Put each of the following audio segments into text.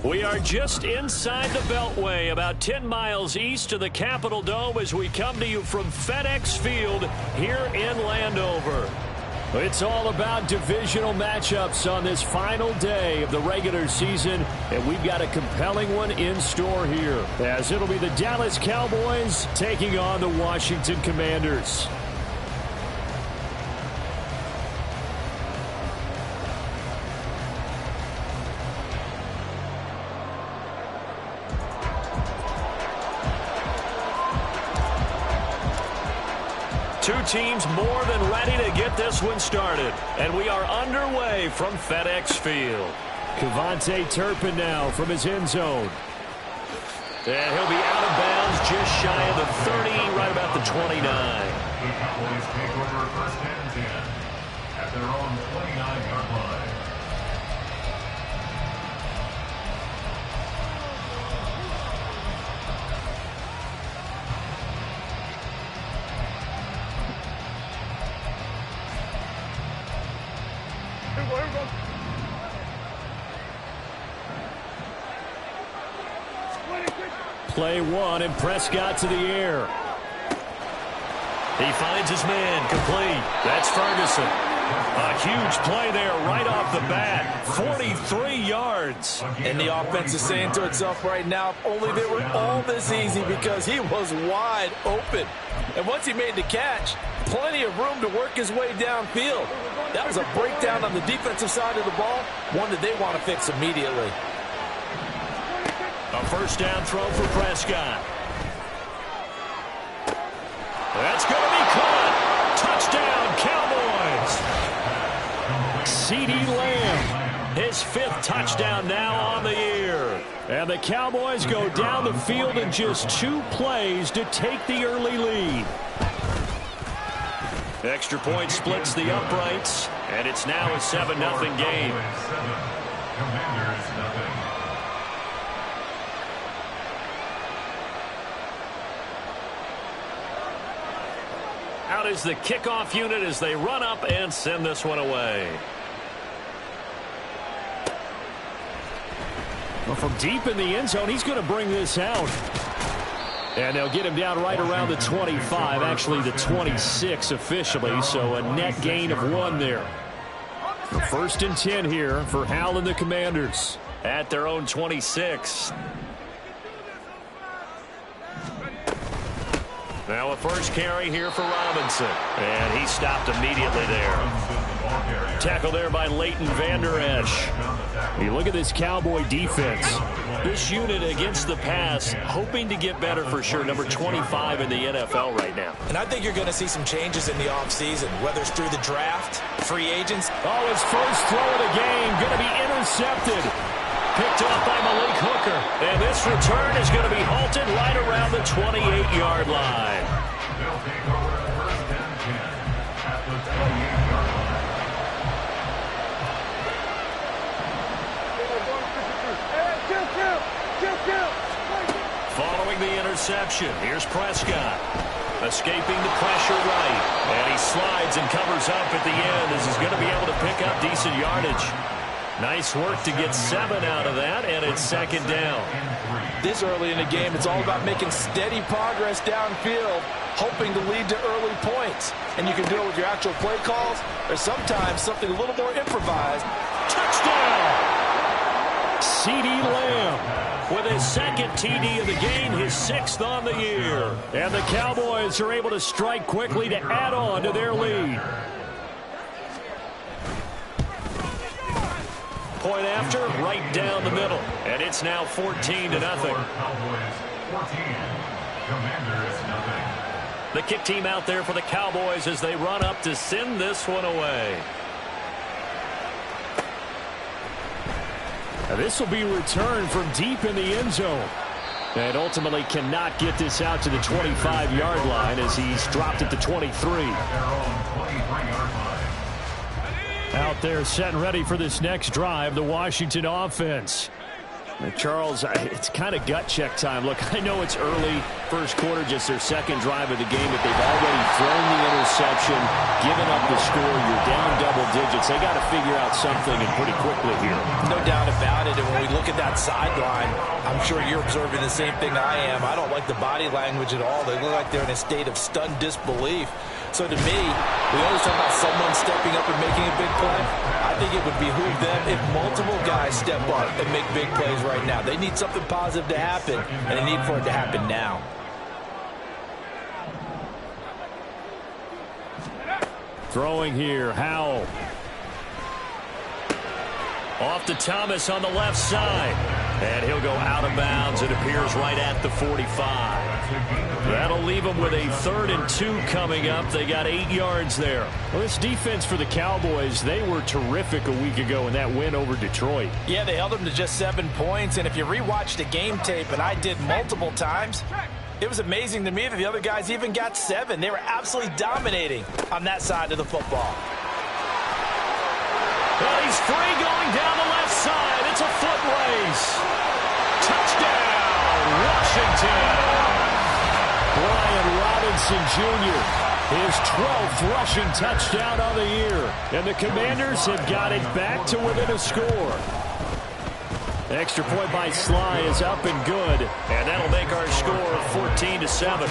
We are just inside the Beltway, about 10 miles east of the Capitol Dome as we come to you from FedEx Field here in Landover. It's all about divisional matchups on this final day of the regular season, and we've got a compelling one in store here, as it'll be the Dallas Cowboys taking on the Washington Commanders. Two teams more than ready to get this one started. And we are underway from FedEx Field. KaVontae Turpin now from his end zone. And he'll be out of bounds just shy of the 30, right about the 29. The Cowboys take over first and 10 at their own 29-yard line. Play one, and Prescott to the air. He finds his man, complete. That's Ferguson. A huge play there right off the bat. 43 yards. And the offense is saying to itself right now, if only they were all this easy, because he was wide open. And once he made the catch, plenty of room to work his way downfield. That was a breakdown on the defensive side of the ball, one that they want to fix immediately. A first down throw for Prescott. That's going to be caught. Touchdown, Cowboys. CeeDee Lamb, his 5th touchdown now on the year. And the Cowboys go down the field in just 2 plays to take the early lead. Extra point splits the uprights, and it's now a 7-0 game. Commanders nothing. Out is the kickoff unit as they run up and send this one away. Well, from deep in the end zone, he's going to bring this out. And they'll get him down right around the 25, actually the 26 officially, so a net gain of 1 there. The 1st and 10 here for Hal and the Commanders at their own 26. Now a first carry here for Robinson. And he stopped immediately there. Tackle there by Leighton Vander Esch. You look at this Cowboy defense. This unit against the pass, hoping to get better for sure. Number 25 in the NFL right now. And I think you're going to see some changes in the offseason, whether it's through the draft, free agents. Oh, his first throw of the game going to be intercepted. Picked off by Malik Hooker. And this return is going to be halted right around the 28-yard line. They'll take over first and 10 at the 28-yard line. Following the interception, here's Prescott. Escaping the pressure right. And he slides and covers up at the end as he's going to be able to pick up decent yardage. Nice work to get 7 out of that, and it's 2nd down. This early in the game, it's all about making steady progress downfield, hoping to lead to early points. And you can do it with your actual play calls, or sometimes something a little more improvised. Touchdown! CeeDee Lamb with his 2nd TD of the game, his 6th on the year. And the Cowboys are able to strike quickly to add on to their lead. Point after, right down the middle. And it's now 14-0. Cowboys 14, Commanders nothing. The kick team out there for the Cowboys as they run up to send this one away. Now this will be returned from deep in the end zone. And ultimately cannot get this out to the 25-yard line as he's dropped at the 23. Out there set and ready for this next drive, the Washington offense. Charles, it's kind of gut check time. Look, I know it's early, first quarter, just their second drive of the game, but they've already thrown the interception, given up the score. You're down double digits. They got to figure out something, and pretty quickly here. No doubt about it. And when we look at that sideline, I'm sure you're observing the same thing I am. I don't like the body language at all. They look like they're in a state of stunned disbelief. So to me, we always talk about someone stepping up and making a big play. I think it would behoove them if multiple guys step up and make big plays right now. They need something positive to happen, and they need for it to happen now. Throwing here, Howell. Off to Thomas on the left side. And he'll go out of bounds. It appears right at the 45. That'll leave them with a 3rd and 2 coming up. They got 8 yards there. Well, this defense for the Cowboys, they were terrific a week ago in that win over Detroit. Yeah, they held them to just 7 points. And if you rewatch the game tape, and I did multiple times, it was amazing to me that the other guys even got 7. They were absolutely dominating on that side of the football. Well, he's free going down the left side. It's a foot race. Touchdown, Washington. Brian Robinson Jr., his 12th rushing touchdown of the year. And the Commanders have got it back to within a score. Extra point by Sly is up and good. And that'll make our score 14-7.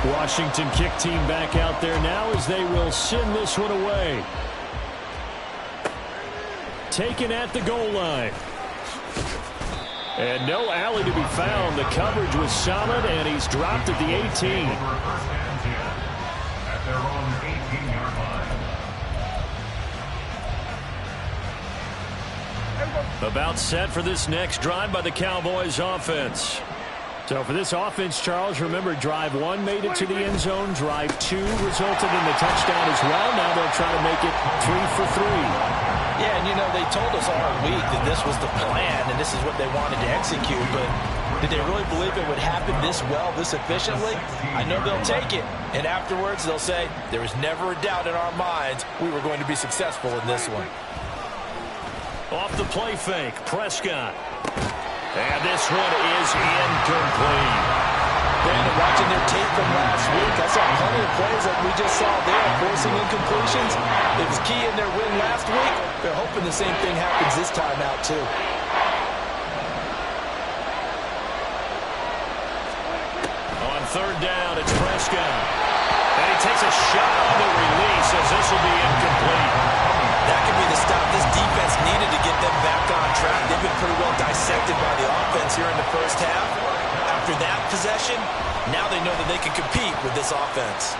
Washington kick team back out there now as they will send this one away. Taken at the goal line. And no alley to be found. The coverage was solid, and he's dropped at the 18. At their own 18-yard line. About set for this next drive by the Cowboys offense. So for this offense, Charles, remember, drive 1 made it to the end zone. Drive 2 resulted in the touchdown as well. Now they'll try to make it 3 for 3. Yeah, and you know, they told us all week that this was the plan and this is what they wanted to execute, but did they really believe it would happen this well, this efficiently? I know they'll take it, and afterwards they'll say, there was never a doubt in our minds we were going to be successful in this one. Off the play fake, Prescott. And this one is incomplete. Brandon, watching their tape from last week, I saw plenty of plays like we just saw there, forcing incompletions. It was key in their win last week. They're hoping the same thing happens this time out, too. On 3rd down, it's Prescott. And he takes a shot on the release as this will be incomplete. That could be the stop this defense needed to get them back on track. They've been pretty well dissected by the offense here in the first half. After that possession, now they know that they can compete with this offense.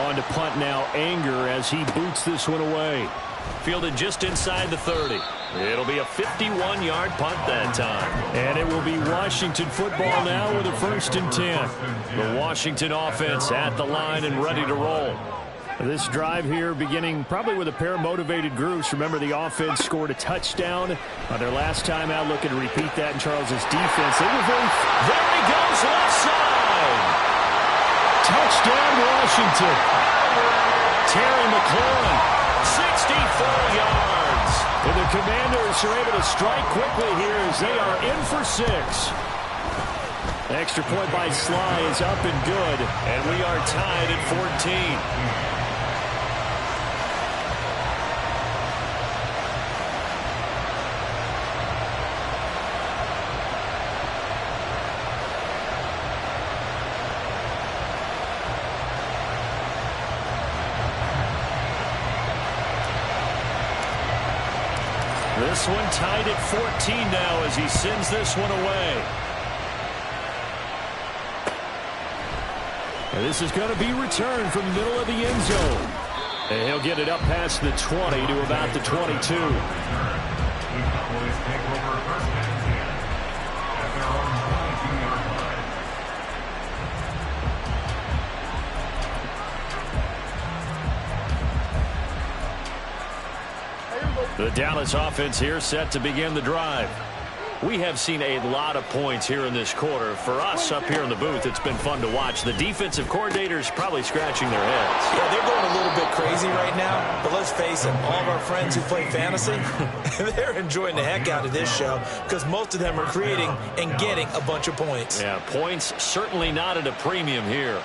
On to punt now, Anger as he boots this one away. Fielded just inside the 30. It'll be a 51-yard punt that time. And it will be Washington football now with a 1st and 10. The Washington offense at the line and ready to roll. This drive here beginning probably with a pair of motivated groups. Remember, the offense scored a touchdown on their last time out. Looking to repeat that in Charles's defense. They were very... There he goes, left side! Touchdown, Washington. Terry McLaurin, 64 yards. And the Commanders are able to strike quickly here as they are in for 6. Extra point by Sly is up and good. And we are tied at 14. This one tied at 14 now as he sends this one away. And this is going to be returned from the middle of the end zone. And he'll get it up past the 20 to about the 22. The Dallas offense here set to begin the drive. We have seen a lot of points here in this quarter. For us up here in the booth, it's been fun to watch. The defensive coordinators probably scratching their heads. Yeah, they're going a little bit crazy right now. But let's face it, all of our friends who play fantasy, they're enjoying the heck out of this show because most of them are creating and getting a bunch of points. Yeah, points certainly not at a premium here.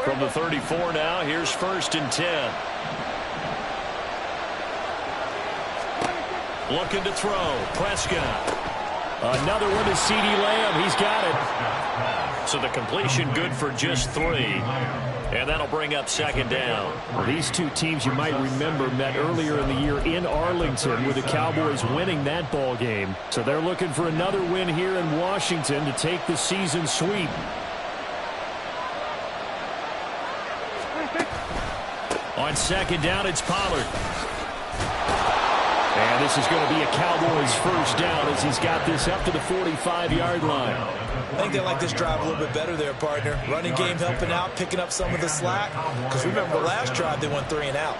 From the 34 now, here's 1st and 10. Looking to throw. Prescott. Another one to CeeDee Lamb. He's got it. So the completion good for just 3. And that'll bring up 2nd down. Well, these two teams you might remember met earlier in the year in Arlington with the Cowboys winning that ball game. So they're looking for another win here in Washington to take the season sweep. On 2nd down, it's Pollard. And this is going to be a Cowboys 1st down as he's got this up to the 45-yard line. I think they like this drive a little bit better there, partner. Running game helping out, picking up some of the slack. Because remember the last drive, they went 3 and out.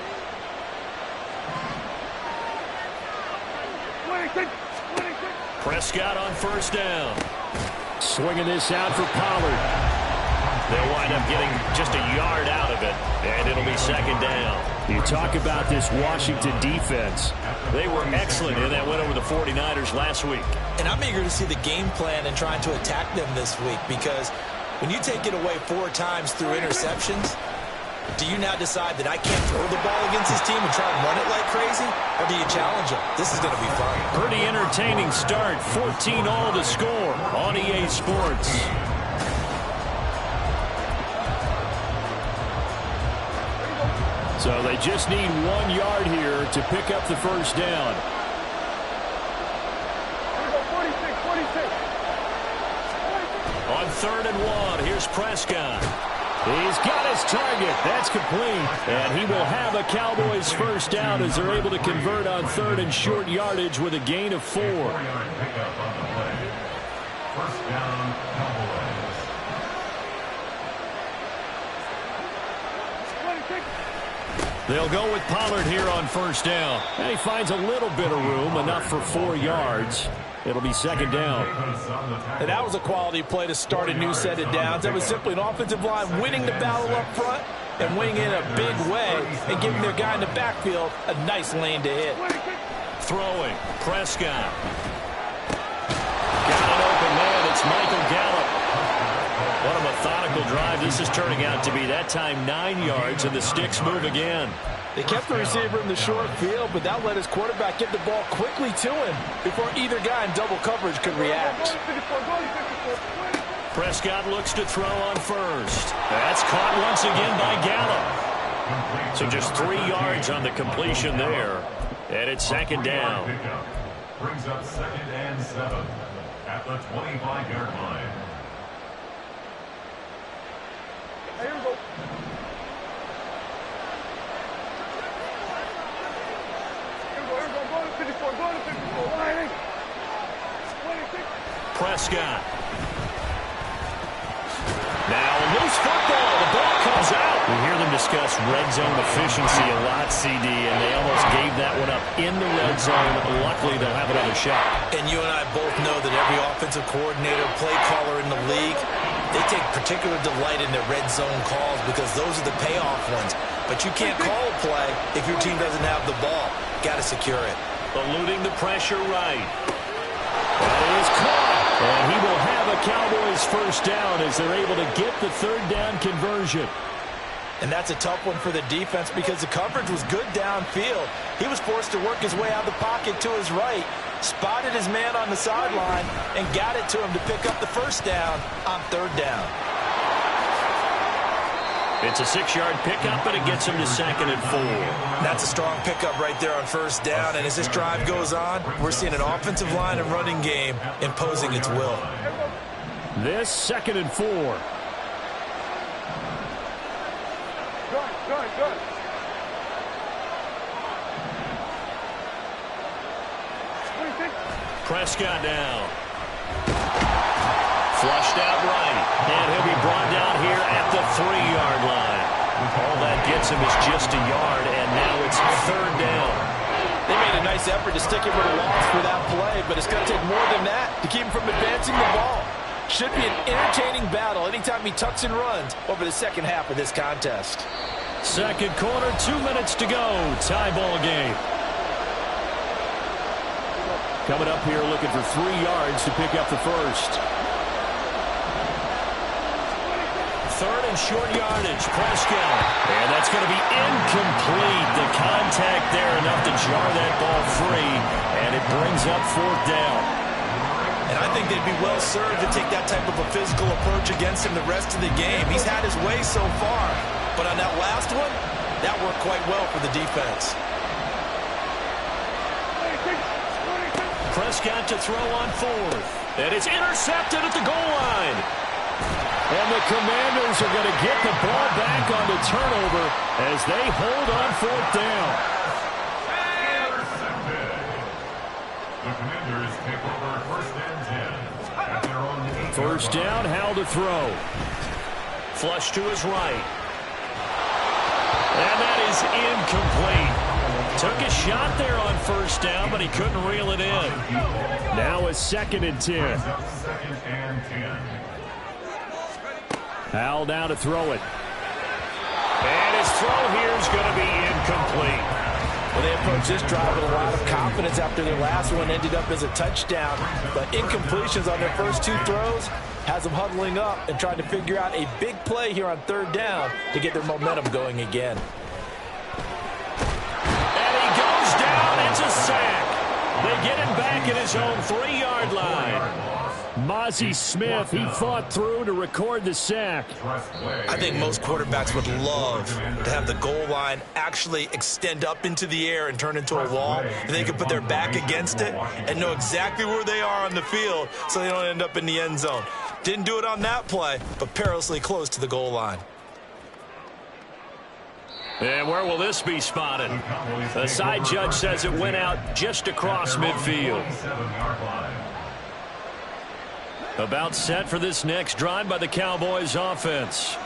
Prescott on 1st down. Swinging this out for Pollard. They'll wind up getting just a yard out of it, and it'll be 2nd down. You talk about this Washington defense. They were excellent in that win over the 49ers last week. And I'm eager to see the game plan and trying to attack them this week because when you take it away 4 times through interceptions, do you now decide that I can't throw the ball against this team and try and run it like crazy? Or do you challenge them? This is going to be fun. Pretty entertaining start. 14 all to score on EA Sports. So they just need 1 yard here to pick up the 1st down. On 3rd and 1, here's Prescott. He's got his target. That's complete. And he will have a Cowboys 1st down as they're able to convert on 3rd and short yardage with a gain of 4. 4-yard pickup on the play. 1st down, Cowboys. They'll go with Pollard here on 1st down. And he finds a little bit of room, enough for 4 yards. It'll be 2nd down. And that was a quality play to start a new set of downs. That was simply an offensive line winning the battle up front and winning in a big way and giving their guy in the backfield a nice lane to hit. Throwing. Prescott. Got an open man. It's Michael Gallup. What a methodical drive this is turning out to be. That time 9 yards, and the sticks move again. They kept the receiver in the short field, but that let his quarterback get the ball quickly to him before either guy in double coverage could react. Prescott looks to throw on 1st. That's caught once again by Gallup. So just 3 yards on the completion there. And it's 2nd down. Brings up 2nd and 7 at the 25-yard line. Here we go. Prescott. Now loose football. The ball comes out. We hear them discuss red zone efficiency a lot, CD, and they almost gave that one up in the red zone. Luckily, they'll have another shot. And you and I both know that every offensive coordinator, play caller in the league, they take particular delight in their red zone calls because those are the payoff ones. But you can't call a play if your team doesn't have the ball. Got to secure it. Eluding the pressure right. That is caught. And he will have a Cowboys 1st down as they're able to get the 3rd down conversion. And that's a tough one for the defense because the coverage was good downfield. He was forced to work his way out of the pocket to his right, spotted his man on the sideline, and got it to him to pick up the 1st down on 3rd down. It's a 6-yard pickup, and it gets him to 2nd and 4. That's a strong pickup right there on 1st down. And as this drive goes on, we're seeing an offensive line and running game imposing its will. This 2nd and 4. Good. Prescott down. Flushed out right. And he'll be brought down here at the 3-yard line. All that gets him is just a yard, and now it's 3rd down. They made a nice effort to stick him with a loss for that play, but it's going to take more than that to keep him from advancing the ball. Should be an entertaining battle anytime he tucks and runs over the second half of this contest. Second quarter, 2 minutes to go. Tie ball game. Coming up here looking for 3 yards to pick up the first. 3rd and short yardage. Prescott. And that's going to be incomplete. The contact there enough to jar that ball free. And it brings up 4th down. And I think they'd be well served to take that type of a physical approach against him the rest of the game. He's had his way so far. But on that last one, that worked quite well for the defense. Prescott to throw on 4th. And it's intercepted at the goal line. And the Commanders are going to get the ball back on the turnover as they hold on 4th down. The Commanders take over 1st and 10 at their own 8-yard line. 1st down, Howell to throw. Flush to his right. And that is incomplete. Took a shot there on 1st down, but he couldn't reel it in. Now a 2nd and 10. 2nd and 10. Howell down to throw it. And his throw here is going to be incomplete. Well, they approached this drive with a lot of confidence after their last one ended up as a touchdown. But incompletions on their first 2 throws has them huddling up and trying to figure out a big play here on 3rd down to get their momentum going again. And he goes down. It's a sack. They get him back at his own 3-yard line. Mazi Smith, he fought through to record the sack. I think most quarterbacks would love to have the goal line actually extend up into the air and turn into a wall, and they can put their back against it and know exactly where they are on the field so they don't end up in the end zone. Didn't do it on that play, but perilously close to the goal line. And where will this be spotted? The side judge says it went out just across midfield. About set for this next drive by the Cowboys offense.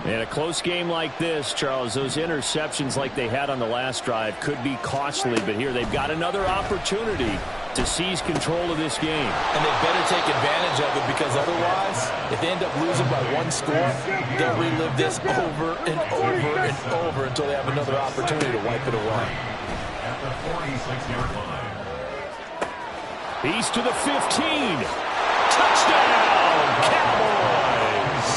In a close game like this, Charles, those interceptions like they had on the last drive could be costly, but here they've got another opportunity to seize control of this game. And they better take advantage of it, because otherwise, if they end up losing by 1 score, they'll relive this over and over and over until they have another opportunity to wipe it away. At the 46-yard line. He's to the 15. Touchdown, Cowboys!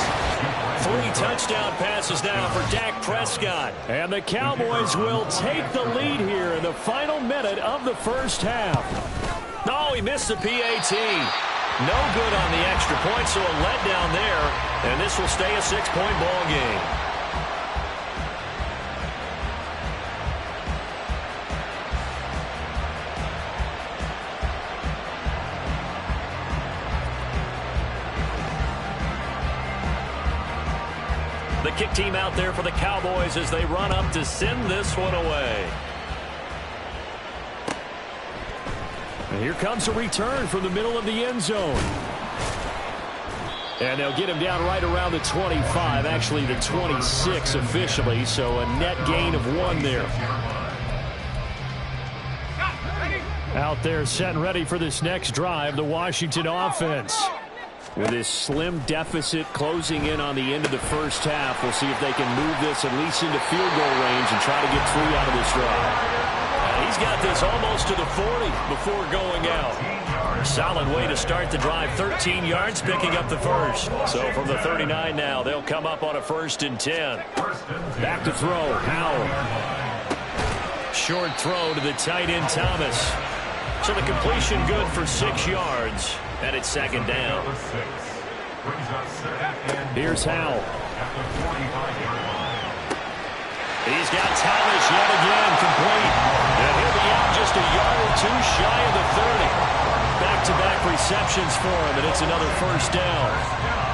3 touchdown passes now for Dak Prescott. And the Cowboys will take the lead here in the final minute of the first half. No, he missed the PAT. No good on the extra point, so a letdown there. And this will stay a 6-point ball game. The kick team out there for the Cowboys as they run up to send this one away. And here comes a return from the middle of the end zone. And they'll get him down right around the 25, actually the 26 officially, so a net gain of 1 there. Out there set and ready for this next drive, the Washington offense. With this slim deficit closing in on the end of the first half, we'll see if they can move this at least into field goal range and try to get 3 out of this drive. He's got this almost to the 40 before going out. Solid way to start the drive. 13 yards, picking up the first. So from the 39 now, they'll come up on a 1st and 10. Back to throw, Howell. Short throw to the tight end, Thomas. So the completion good for 6 yards. And it's 2nd down. Here's Howell. He's got Thomas yet again, complete. And he'll be out just a yard or 2 shy of the 30. Back-to-back receptions for him, and it's another 1st down.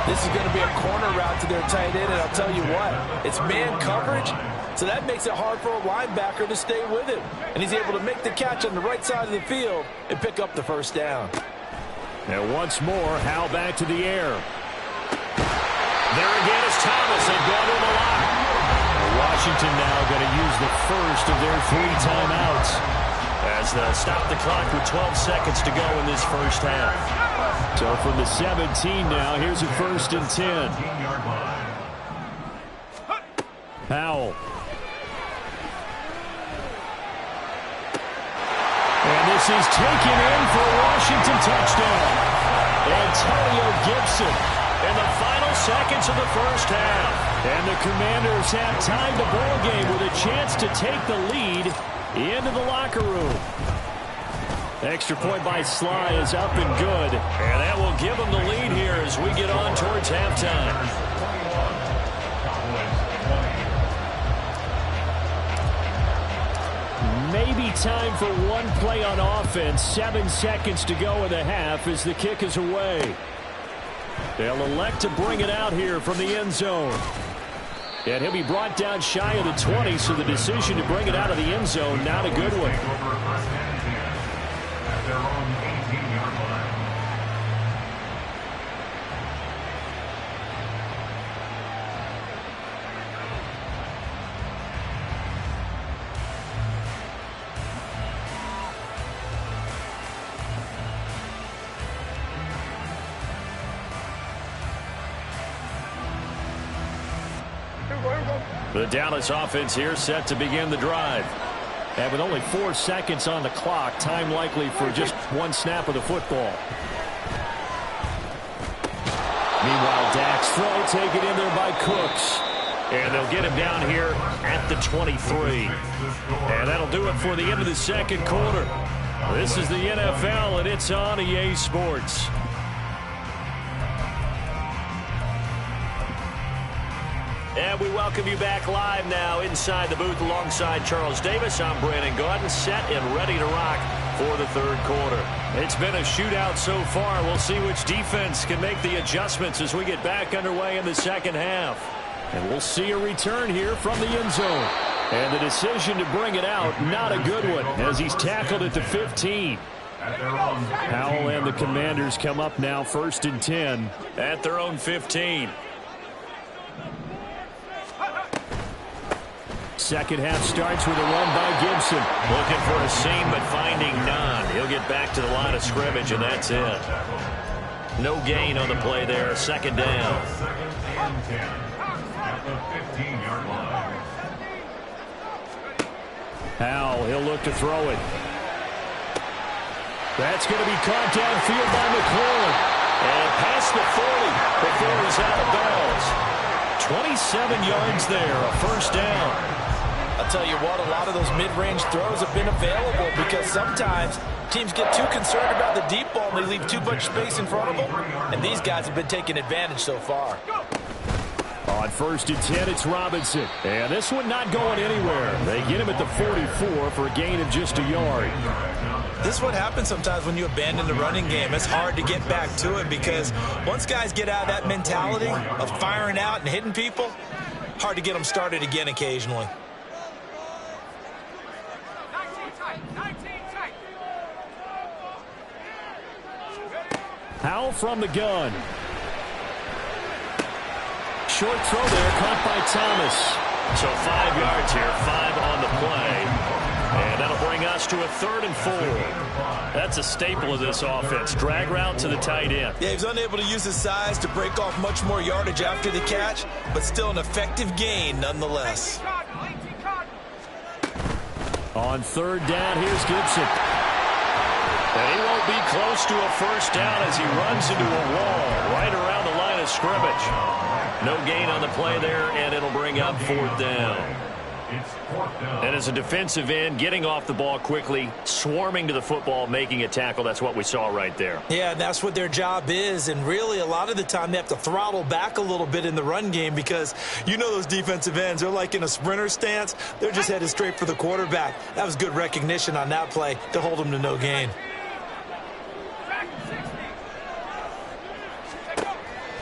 This is going to be a corner route to their tight end, and I'll tell you what, it's man coverage, so that makes it hard for a linebacker to stay with him. And he's able to make the catch on the right side of the field and pick up the 1st down. And once more, Howell back to the air. There again is Thomas. They've gone to him a lot. Washington now going to use the first of their 3 timeouts as they'll stop the clock with 12 seconds to go in this first half. So from the 17 now, here's a 1st and 10. Howell. And this is taken in for a Washington touchdown. Antonio Gibson in the final seconds of the first half. And the Commanders have tied the ball game with a chance to take the lead into the locker room. Extra point by Sly is up and good. And that will give them the lead here as we get on towards halftime. Maybe time for one play on offense. 7 seconds to go in the half as the kick is away. They'll elect to bring it out here from the end zone. And he'll be brought down shy of the 20, so the decision to bring it out of the end zone, not a good one. The Dallas offense here set to begin the drive. And with only 4 seconds on the clock, time likely for just one snap of the football. Meanwhile, Dak's throw taken in there by Cooks. And they'll get him down here at the 23. And that'll do it for the end of the second quarter. This is the NFL, and it's on EA Sports. And we welcome you back live now inside the booth alongside Charles Davis. I'm Brandon Gaudin, set and ready to rock for the third quarter. It's been a shootout so far. We'll see which defense can make the adjustments as we get back underway in the second half. And we'll see a return here from the end zone. And the decision to bring it out, not a good one, as he's tackled at the 15. Howell and the Commanders come up now 1st and 10 at their own 15. Second half starts with a run by Gibson. Looking for a seam, but finding none. He'll get back to the line of scrimmage, and that's it. No gain on the play there. Second down. Howell, he'll look to throw it. That's going to be caught downfield by McLaurin. And past the 40 before he's out of bounds. 27 yards there, a first down. I'll tell you what, a lot of those mid-range throws have been available because sometimes teams get too concerned about the deep ball and they leave too much space in front of them, and these guys have been taking advantage so far. On 1st and 10, it's Robinson. And this one not going anywhere. They get him at the 44 for a gain of just a yard. This is what happens sometimes when you abandon the running game. It's hard to get back to it because once guys get out of that mentality of firing out and hitting people, hard to get them started again occasionally. Howell from the gun. Short throw there, caught by Thomas. So 5 yards here, 5 on the play. And that'll bring us to a 3rd and 4. That's a staple of this offense. Drag route to the tight end. Yeah, he's unable to use his size to break off much more yardage after the catch, but still an effective gain nonetheless. On 3rd down, here's Gibson. And he won't be close to a first down as he runs into a wall right around the line of scrimmage. No gain on the play there, and it'll bring up 4th down. And as a defensive end, getting off the ball quickly, swarming to the football, making a tackle, that's what we saw right there. Yeah, and that's what their job is, and really a lot of the time they have to throttle back a little bit in the run game because you know those defensive ends, they're like in a sprinter stance. They're just headed straight for the quarterback. That was good recognition on that play to hold them to no gain.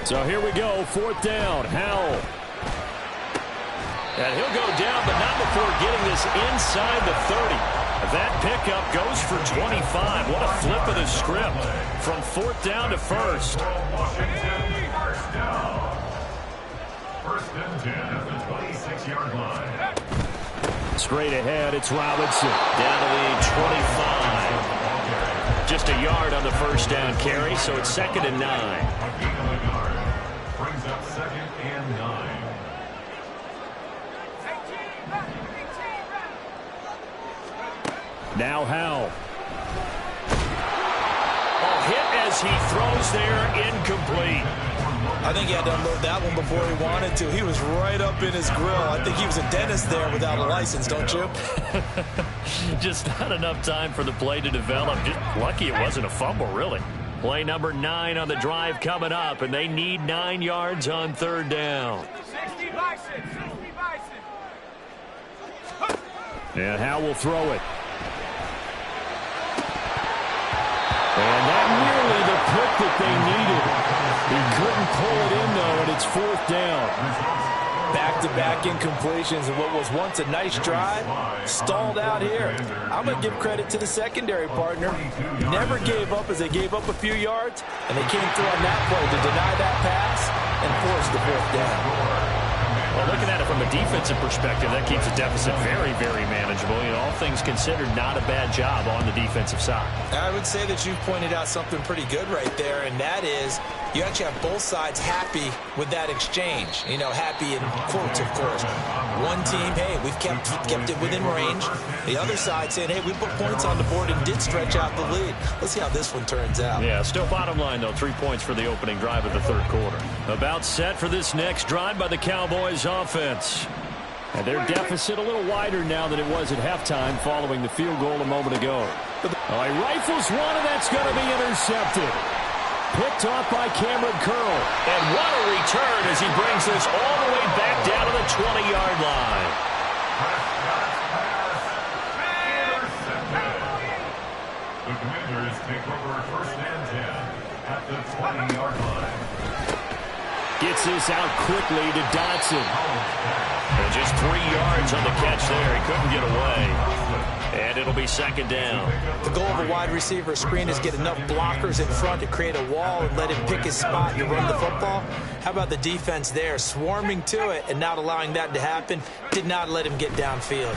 So here we go, 4th down, Howell. And he'll go down, but not before getting this inside the 30. That pickup goes for 25. What a flip of the script from 4th down to 1st. Washington, first down. 1st and 10 at the 26-yard line. Straight ahead, it's Robinson. Down to the 25. Just a yard on the 1st down carry, so it's 2nd and 9. Brings up 2nd and 9. Now Howell. Hit as he throws there, incomplete. I think he had to unload that one before he wanted to. He was right up in his grill. I think he was a dentist there without a license, don't you? Just not enough time for the play to develop. Just lucky it wasn't a fumble, really. Play number 9 on the drive coming up, and they need 9 yards on 3rd down. 60 Bison. And Howell will throw it. And that nearly the pick that they needed. He couldn't pull it in, though, and it's 4th down. Back-to-back incompletions of what was once a nice drive, stalled out here. I'm going to give credit to the secondary partner. Never gave up as they gave up a few yards, and they came through on that play to deny that pass and force the 4th down. Well, looking at it from a defensive perspective, that keeps the deficit very, very manageable. You know, all things considered, not a bad job on the defensive side. I would say that you've pointed out something pretty good right there, and that is you actually have both sides happy with that exchange. You know, happy in quotes, of course. One team, hey, we've kept it within range. The other side saying, hey, we put points on the board and did stretch out the lead. Let's see how this one turns out. Yeah, still bottom line, though, 3 points for the opening drive of the 3rd quarter. About set for this next drive by the Cowboys offense. And their deficit a little wider now than it was at halftime following the field goal a moment ago. He rifles one, and that's going to be intercepted. Picked off by Cameron Curl. And what a return as he brings this all the way back down to the 20-yard line. The Commanders take over 1st and 10 at the 20-yard line. Gets this out quickly to Dotson. And just 3 yards on the catch there. He couldn't get away. And it'll be 2nd down. The goal of a wide receiver screen is get enough blockers in front to create a wall and let him pick his spot to run the football. How about the defense there, swarming to it and not allowing that to happen? Did not let him get downfield.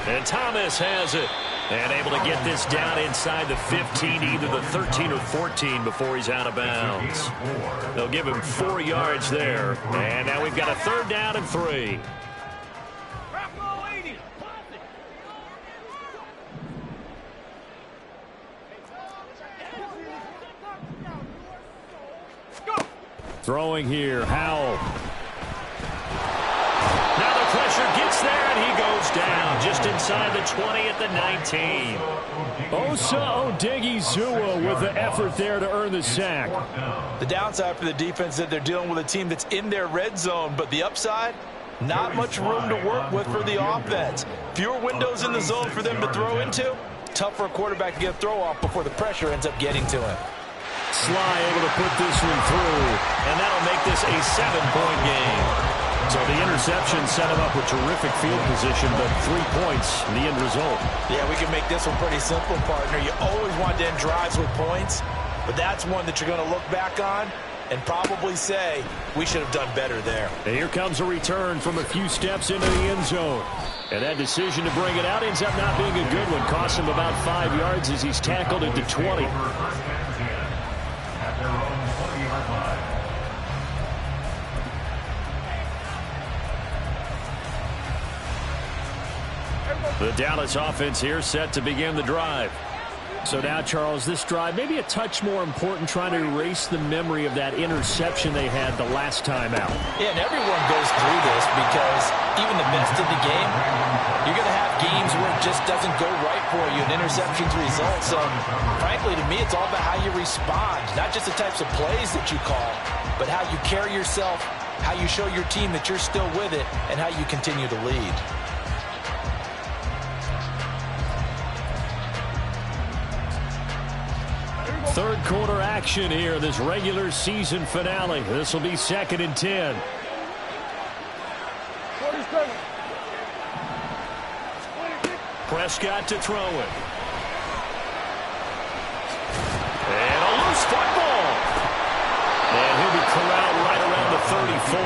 And Thomas has it. And able to get this down inside the 15, either the 13 or 14 before he's out of bounds. They'll give him 4 yards there. And now we've got a 3rd down and 3. Throwing here, Howell. Now the pressure gets there, and he goes down just inside the 20 at the 19. Osa Odighizuwa with the effort there to earn the sack. The downside for the defense is that they're dealing with a team that's in their red zone, but the upside, not much room to work with for the offense. Fewer windows in the zone for them to throw into. Tough for a quarterback to get a throw off before the pressure ends up getting to him. Sly able to put this one through, and that'll make this a 7-point game. So the interception set him up with terrific field position, but 3 points in the end result. Yeah, we can make this one pretty simple, partner. You always want to end drives with points, but that's one that you're going to look back on and probably say, we should have done better there. And here comes a return from a few steps into the end zone. And that decision to bring it out ends up not being a good one. Costs him about 5 yards as he's tackled into 20. At their own 20-yard line. The Dallas offense here set to begin the drive. So now, Charles, this drive maybe a touch more important, trying to erase the memory of that interception they had the last time out. Yeah, and everyone goes through this because even the best in the game, you're going to have games where it just doesn't go right for you and interceptions result. So, frankly, to me, it's all about how you respond, not just the types of plays that you call, but how you carry yourself, how you show your team that you're still with it, and how you continue to lead. Third quarter action here, this regular season finale. This will be 2nd and 10. Prescott to throw it. And a loose football. And he'll be corralled right around the 34.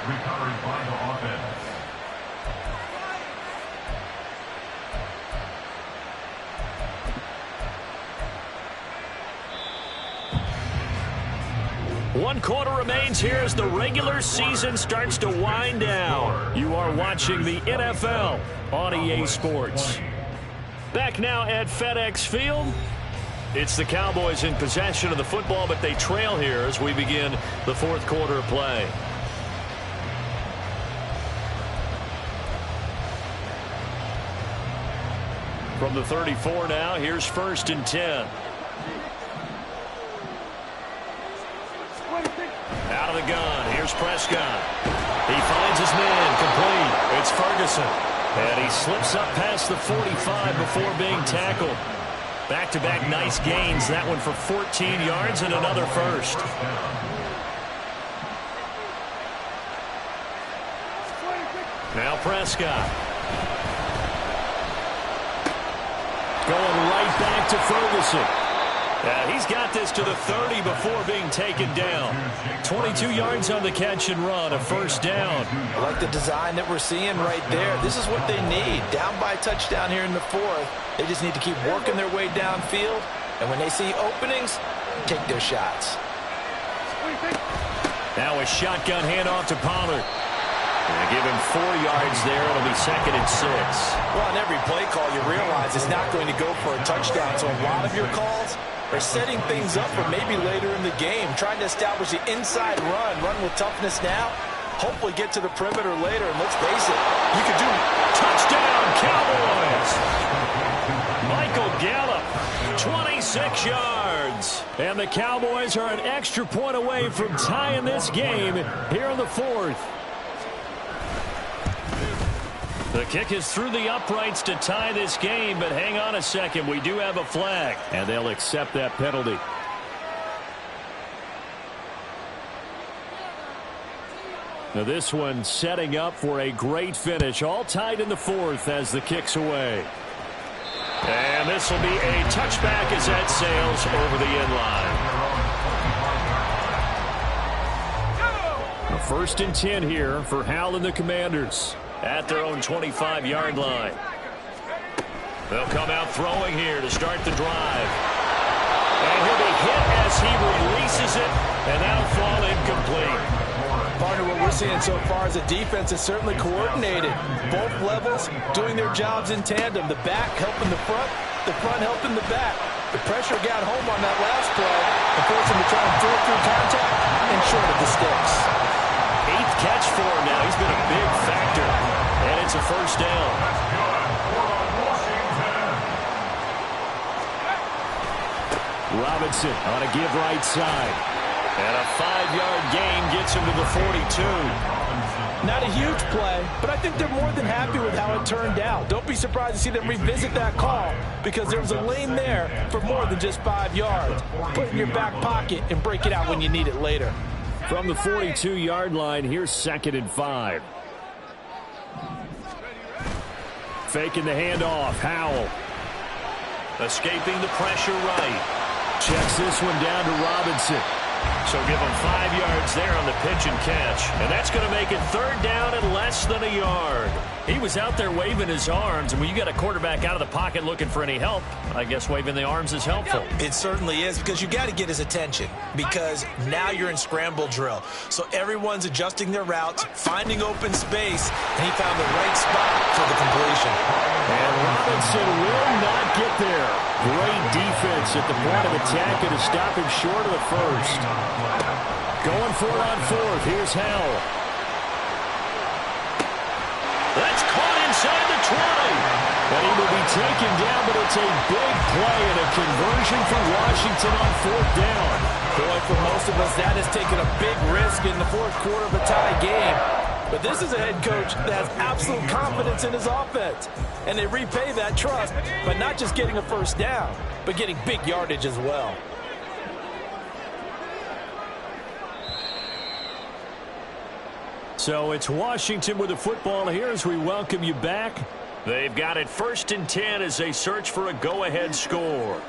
Recovered by the offense. One quarter remains here as the regular season starts to wind down. You are watching the NFL on EA Sports. Back now at FedEx Field. It's the Cowboys in possession of the football, but they trail here as we begin the fourth quarter of play. From the 34 now, here's 1st and 10. Out of the gun, here's Prescott. He finds his man, complete. It's Ferguson. And he slips up past the 45 before being tackled. Back-to-back nice gains, that one for 14 yards and another first. Now Prescott. Going right back to Ferguson. He's got this to the 30 before being taken down. 22 yards on the catch and run, a first down. I like the design that we're seeing right there. This is what they need. Down by a touchdown here in the fourth. They just need to keep working their way downfield. And when they see openings, take their shots. Now a shotgun handoff to Pollard. And give him 4 yards there. It'll be 2nd and 6. Well, on every play call, you realize it's not going to go for a touchdown. So a lot of your calls are setting things up for maybe later in the game, trying to establish the inside run with toughness now, hopefully get to the perimeter later, and let's face it, you could do touchdown Cowboys. Michael Gallup, 26 yards. And the Cowboys are an extra point away from tying this game here in the fourth. The kick is through the uprights to tie this game, but hang on a second. We do have a flag, and they'll accept that penalty. Now this one setting up for a great finish. All tied in the fourth as the kick's away. And this will be a touchback as that sails over the end line. A 1st and 10 here for Hal and the Commanders at their own 25-yard line. They'll come out throwing here to start the drive. And he'll be hit as he releases it, and that'll fall incomplete. Partner, what we're seeing so far is a defense is certainly coordinated. Both levels doing their jobs in tandem. The back helping the front helping the back. The pressure got home on that last play and forced him to try and throw through contact and short of the sticks. 8th catch for him now. He's been a big factor. And it's a first down. Robinson on a give right side. And a 5-yard gain gets him to the 42. Not a huge play, but I think they're more than happy with how it turned out. Don't be surprised to see them revisit that call because there was a lane there for more than just 5 yards. Put it in your back pocket and break it out when you need it later. From the 42-yard line, here's 2nd and 5. Faking the handoff, Howell. Escaping the pressure right. Checks this one down to Robinson. So give him 5 yards there on the pitch and catch. And that's going to make it 3rd down and less than a yard. He was out there waving his arms. And when you got a quarterback out of the pocket looking for any help, I guess waving the arms is helpful. It certainly is because you got to get his attention because now you're in scramble drill. So everyone's adjusting their routes, finding open space, and he found the right spot for the completion. And Robinson will not get there. Great defense at the point of attack and to stop him short of the first. Going for it on 4th. Here's Howell. That's caught inside the 20. And he will be taken down, but it's a big play and a conversion for Washington on 4th down. Boy, for most of us, that has taken a big risk in the fourth quarter of a tie game. But this is a head coach that has absolute confidence in his offense. And they repay that trust by not just getting a first down, but getting big yardage as well. So it's Washington with the football here as we welcome you back. They've got it 1st and 10 as they search for a go-ahead score.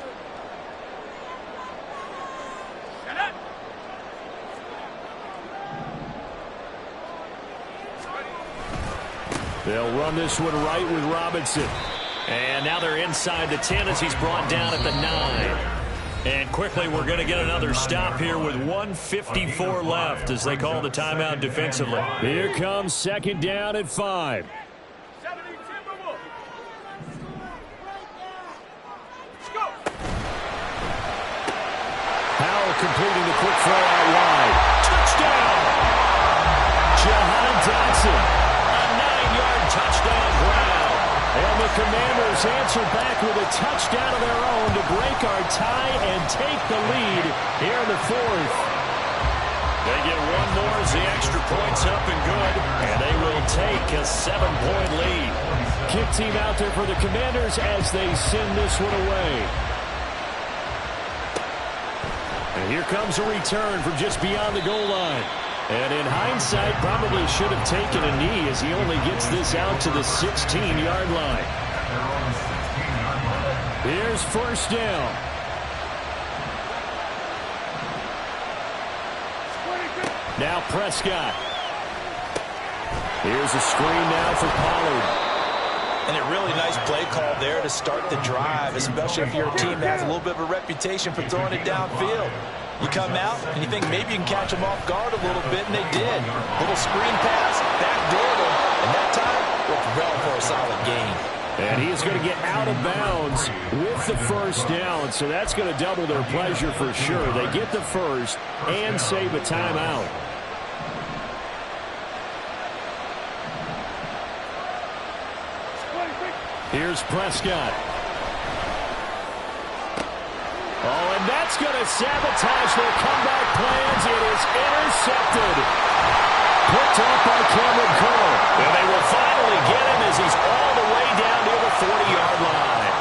They'll run this one right with Robinson. And now they're inside the 10 as he's brought down at the 9. And quickly, we're going to get another stop here with 1:54 left as they call the timeout defensively. Here comes 2nd down at 5. Howell completing the quick throw out wide. Touchdown! Jahan Dotson. A 9-yard touchdown ground. And the Commanders answer back with a touchdown of their own to break our tie and take the lead here in the 4th. They get one more as the extra point's up and good, and they will take a 7-point lead. Kick team out there for the Commanders as they send this one away. And here comes a return from just beyond the goal line. And in hindsight, probably should have taken a knee as he only gets this out to the 16-yard line. Here's 1st down. Now Prescott. Here's a screen now for Pollard. And a really nice play call there to start the drive, especially if you're a team that has a little bit of a reputation for throwing it downfield. You come out and you think maybe you can catch them off guard a little bit, and they did. Little screen pass, backdoored them, and that time worked well for a solid gain. And he is going to get out of bounds with the 1st down, so that's going to double their pleasure for sure. They get the 1st and save a timeout. Here's Prescott. Oh, and that's going to sabotage their comeback plans. It is intercepted. Picked off by Cameron Curl. And they will finally get him as he's all the way down near the 40-yard line.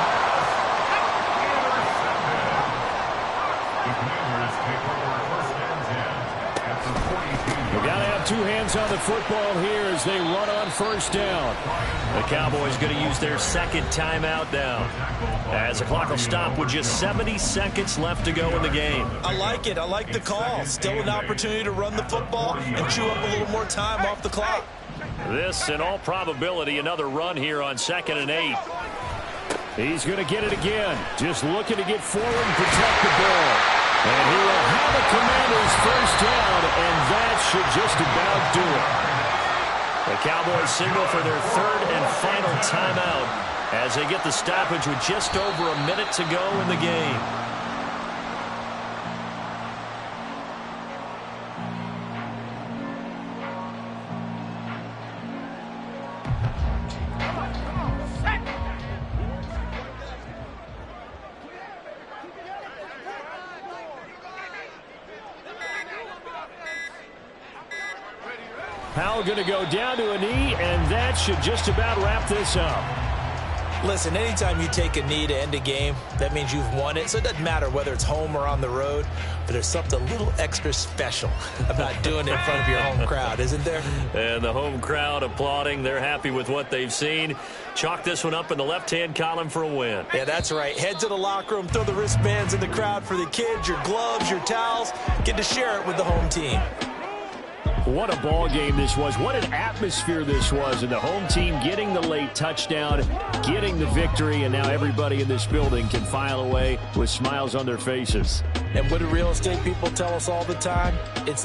We've got to have 2 hands on the football here as they run on 1st down. The Cowboys going to use their 2nd timeout down, as the clock will stop with just 70 seconds left to go in the game. I like it. I like the call. Still an opportunity to run the football and chew up a little more time off the clock. This, in all probability, another run here on 2nd and 8. He's going to get it again. Just looking to get forward and protect the ball. And he will have the Commanders 1st down, and that should just about do it. The Cowboys signal for their 3rd and final timeout as they get the stoppage with just over a minute to go in the game. Howell going to go down to a knee, and that should just about wrap this up. Listen, anytime you take a knee to end a game, that means you've won it. So it doesn't matter whether it's home or on the road, but there's something a little extra special about doing it in front of your home crowd, isn't there? And the home crowd applauding. They're happy with what they've seen. Chalk this one up in the left-hand column for a win. Yeah, that's right. Head to the locker room, throw the wristbands in the crowd for the kids, your gloves, your towels. Get to share it with the home team. What a ball game this was. What an atmosphere this was. And the home team getting the late touchdown, getting the victory, and now everybody in this building can file away with smiles on their faces. And what do real estate people tell us all the time? It's